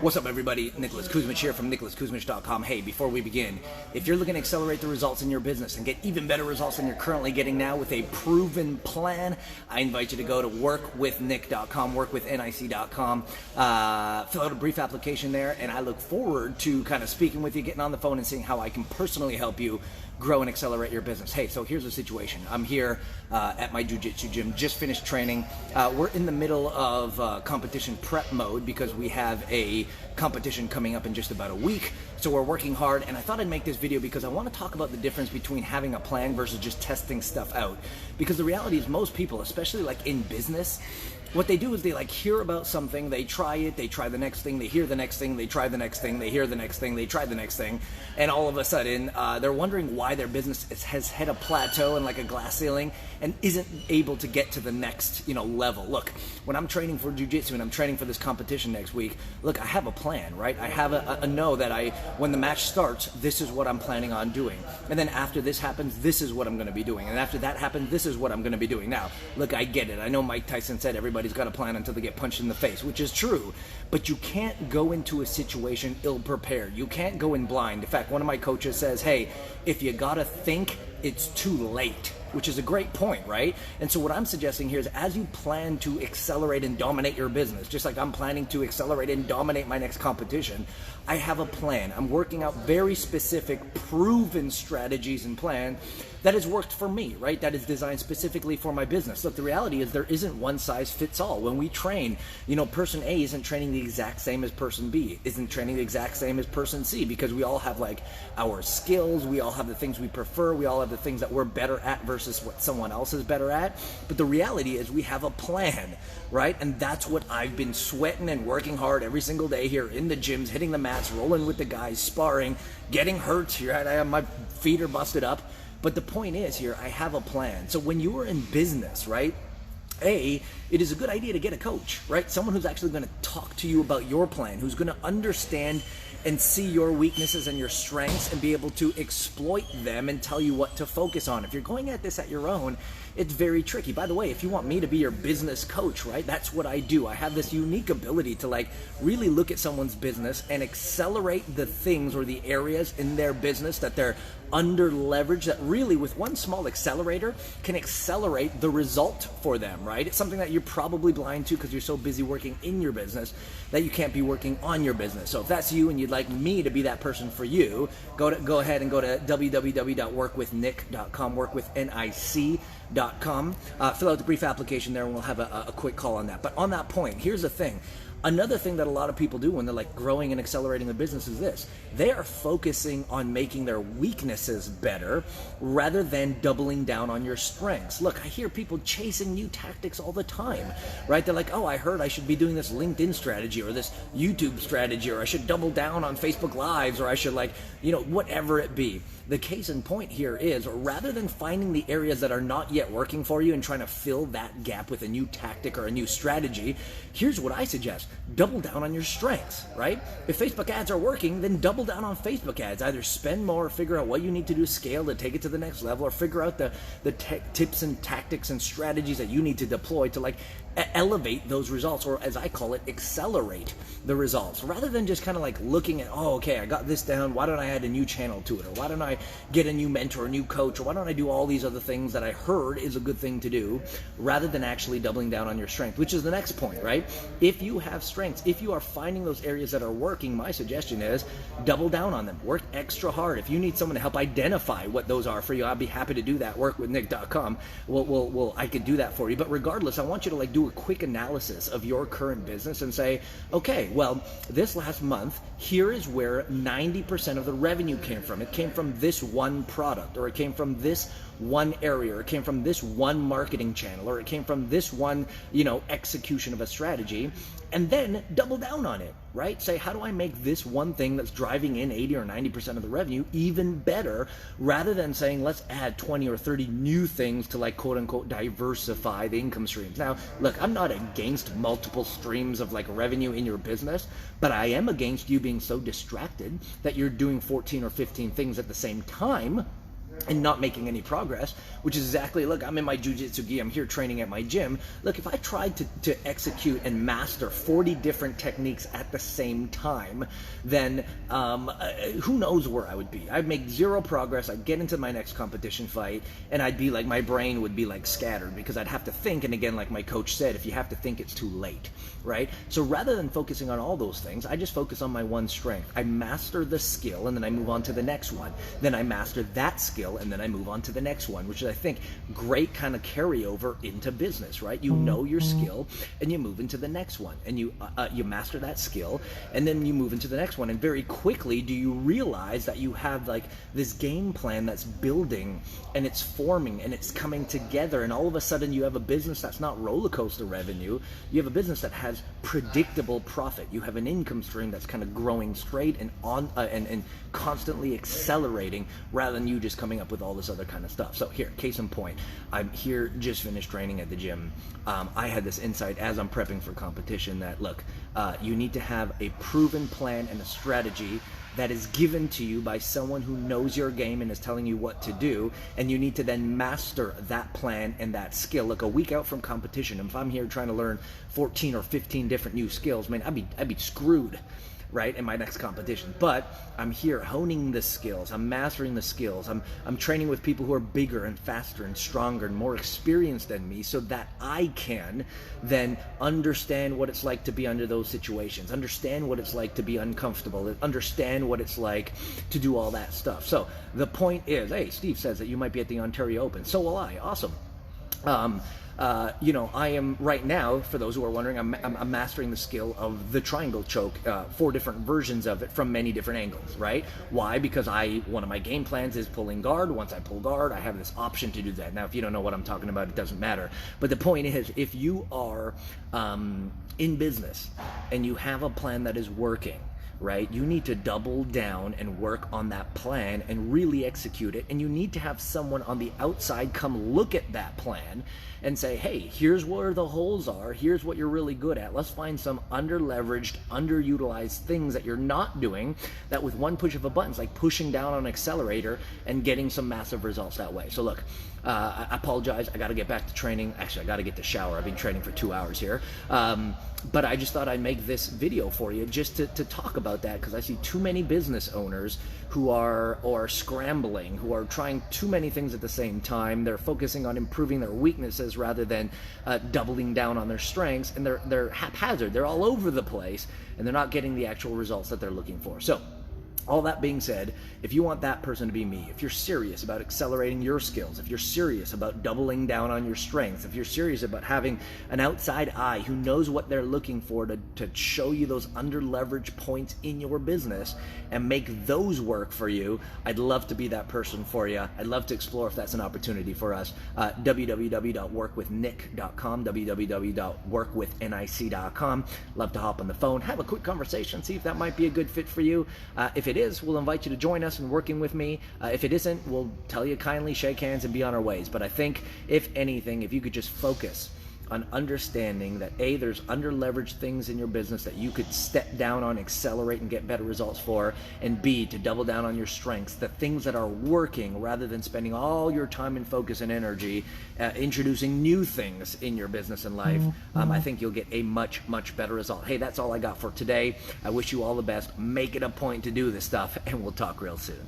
What's up, everybody? Nicholas Kuzmich here from nicholaskuzmich.com. Hey, before we begin, if you're looking to accelerate the results in your business and get even better results than you're currently getting now with a proven plan, I invite you to go to workwithnick.com, workwithnic.com, fill out a brief application there, and I look forward to kind of speaking with you, getting on the phone and seeing how I can personally help you grow and accelerate your business. Hey, so here's the situation. I'm here at my jiu-jitsu gym, just finished training. We're in the middle of competition prep mode because we have a competition coming up in just about a week. So we're working hard, and I thought I'd make this video because I want to talk about the difference between having a plan versus just testing stuff out. Because the reality is most people, especially like in business, what they do is they like hear about something, they try it, they try the next thing, they hear the next thing, they try the next thing, they hear the next thing, they try the next thing, and all of a sudden they're wondering why their business has hit a plateau and like a glass ceiling and isn't able to get to the next level. Look, when I'm training for jiu-jitsu and I'm training for this competition next week, look, I have a plan, right? I have a know that when the match starts, this is what I'm planning on doing, and then after this happens, this is what I'm going to be doing, and after that happens, this is what I'm going to be doing. Now, look, I get it. I know Mike Tyson said everybody's got a plan until they get punched in the face, which is true, but you can't go into a situation ill-prepared. You can't go in blind. In fact, one of my coaches says, hey, if you gotta think, it's too late, which is a great point, right? And so what I'm suggesting here is as you plan to accelerate and dominate your business, just like I'm planning to accelerate and dominate my next competition, I have a plan. I'm working out very specific, proven strategies and plan that has worked for me, right? That is designed specifically for my business. Look, the reality is there isn't one size fits all. When we train, person A isn't training the exact same as person B, isn't training the exact same as person C, because we all have like our skills, we all have the things we prefer, we all have the things that we're better at versus what someone else is better at. But the reality is we have a plan, right? And that's what I've been sweating and working hard every single day here in the gyms, hitting the mats, rolling with the guys, sparring, getting hurt here. I have my feet are busted up. But the point is here, I have a plan. So when you are in business, right, it is a good idea to get a coach, right? Someone who's actually going to talk to you about your plan, who's going to understand and see your weaknesses and your strengths and be able to exploit them and tell you what to focus on. If you're going at this at your own, it's very tricky. By the way, if you want me to be your business coach, right, that's what I do. I have this unique ability to like really look at someone's business and accelerate the things or the areas in their business that they're under leveraged, that really with one small accelerator can accelerate the result for them, right? It's something that you're probably blind to because you're so busy working in your business that you can't be working on your business. So if that's you and you'd like me to be that person for you, go ahead and go to www.workwithnick.com, workwithnic.com. Fill out the brief application there and we'll have a quick call on that. But on that point, here's the thing. Another thing that a lot of people do when they're like growing and accelerating the business is this. They are focusing on making their weaknesses better rather than doubling down on your strengths. Look, I hear people chasing new tactics all the time, right? They're like, oh, I heard I should be doing this LinkedIn strategy or this YouTube strategy, or I should double down on Facebook Lives, or I should whatever it be. The case in point here is, rather than finding the areas that are not yet working for you and trying to fill that gap with a new tactic or a new strategy, here's what I suggest. Double down on your strengths, right? If Facebook ads are working, then double down on Facebook ads. Either spend more, figure out what you need to do to scale to take it to the next level, or figure out the tips and tactics and strategies that you need to deploy to elevate those results, or as I call it, accelerate the results, rather than just kind of like looking at, oh, okay, I got this down, why don't I add a new channel to it, or why don't I get a new mentor, a new coach, or why don't I do all these other things that I heard is a good thing to do, rather than actually doubling down on your strength, which is the next point, right? If you have strengths, if you are finding those areas that are working, my suggestion is double down on them, work extra hard. If you need someone to help identify what those are for you, I'd be happy to do that. Workwithnick.com. I could do that for you. But regardless, I want you to do a quick analysis of your current business and say, okay, well, this last month, here is where 90% of the revenue came from. It came from this one product, or it came from this one area, or it came from this one marketing channel, or it came from this one, execution of a strategy, and then double down on it, right? Say, how do I make this one thing that's driving in 80 or 90% of the revenue even better, rather than saying, let's add 20 or 30 new things to quote unquote diversify the income streams. Now, look, I'm not against multiple streams of revenue in your business, but I am against you being so distracted that you're doing 14 or 15 things at the same time and not making any progress, which is exactly, look, I'm in my jiu-jitsu gi, I'm here training at my gym. Look, if I tried to execute and master 40 different techniques at the same time, then who knows where I would be. I'd make zero progress, I'd get into my next competition fight, and I'd be like, my brain would be like scattered, because I'd have to think, and again, like my coach said, if you have to think, it's too late, right? So rather than focusing on all those things, I just focus on my one strength. I master the skill, and then I move on to the next one. Then I master that skill, and then I move on to the next one, which is, I think, great kind of carryover into business, right? You know your skill, and you move into the next one, and you master that skill, and then you move into the next one, and very quickly do you realize that you have like this game plan that's building, and it's forming, and it's coming together, and all of a sudden you have a business that's not roller coaster revenue. You have a business that has predictable profit. You have an income stream that's kind of growing straight and on and constantly accelerating, rather than you just coming up with all this other kind of stuff. So here, case in point, I'm here, just finished training at the gym. I had this insight as I'm prepping for competition that, look, you need to have a proven plan and a strategy that is given to you by someone who knows your game and is telling you what to do, and you need to then master that plan and that skill. Look, a week out from competition, if I'm here trying to learn 14 or 15 different new skills, man, I'd be screwed, right, in my next competition. But I'm here honing the skills, I'm mastering the skills, I'm training with people who are bigger and faster and stronger and more experienced than me, so that I can then understand what it's like to be under those situations, understand what it's like to be uncomfortable, understand what it's like to do all that stuff. So the point is, hey, Steve says that you might be at the Ontario Open, so will I. Awesome. I am right now, for those who are wondering, I'm mastering the skill of the triangle choke, 4 different versions of it from many different angles, right? Why? Because one of my game plans is pulling guard. Once I pull guard, I have this option to do that. Now, if you don't know what I'm talking about, it doesn't matter. But the point is, if you are in business and you have a plan that is working, right, you need to double down and work on that plan and really execute it. And you need to have someone on the outside come look at that plan and say, hey, here's where the holes are, here's what you're really good at. Let's find some underleveraged, underutilized things that you're not doing, that with one push of a button, it's like pushing down on an accelerator and getting some massive results that way. So look, I apologize, I got to get back to training. Actually, I got to get to shower. I've been training for 2 hours here. But I just thought I'd make this video for you just to talk about that, because I see too many business owners who are scrambling, who are trying too many things at the same time. They're focusing on improving their weaknesses rather than doubling down on their strengths, and they're haphazard. They're all over the place, and they're not getting the actual results that they're looking for. So all that being said, if you want that person to be me, if you're serious about accelerating your skills, if you're serious about doubling down on your strengths, if you're serious about having an outside eye who knows what they're looking for to show you those under-leveraged points in your business and make those work for you, I'd love to be that person for you. I'd love to explore if that's an opportunity for us. www.workwithnick.com, www.workwithnic.com. Love to hop on the phone, have a quick conversation, see if that might be a good fit for you. If it is, we'll invite you to join us in working with me. If it isn't, we'll tell you kindly, shake hands, and be on our ways. But I think, if anything, if you could just focus on understanding that A, there's under-leveraged things in your business that you could step down on, accelerate, and get better results for, and B, to double down on your strengths, the things that are working, rather than spending all your time and focus and energy introducing new things in your business and life, I think you'll get a much, much better result. Hey, that's all I got for today. I wish you all the best. Make it a point to do this stuff, and we'll talk real soon.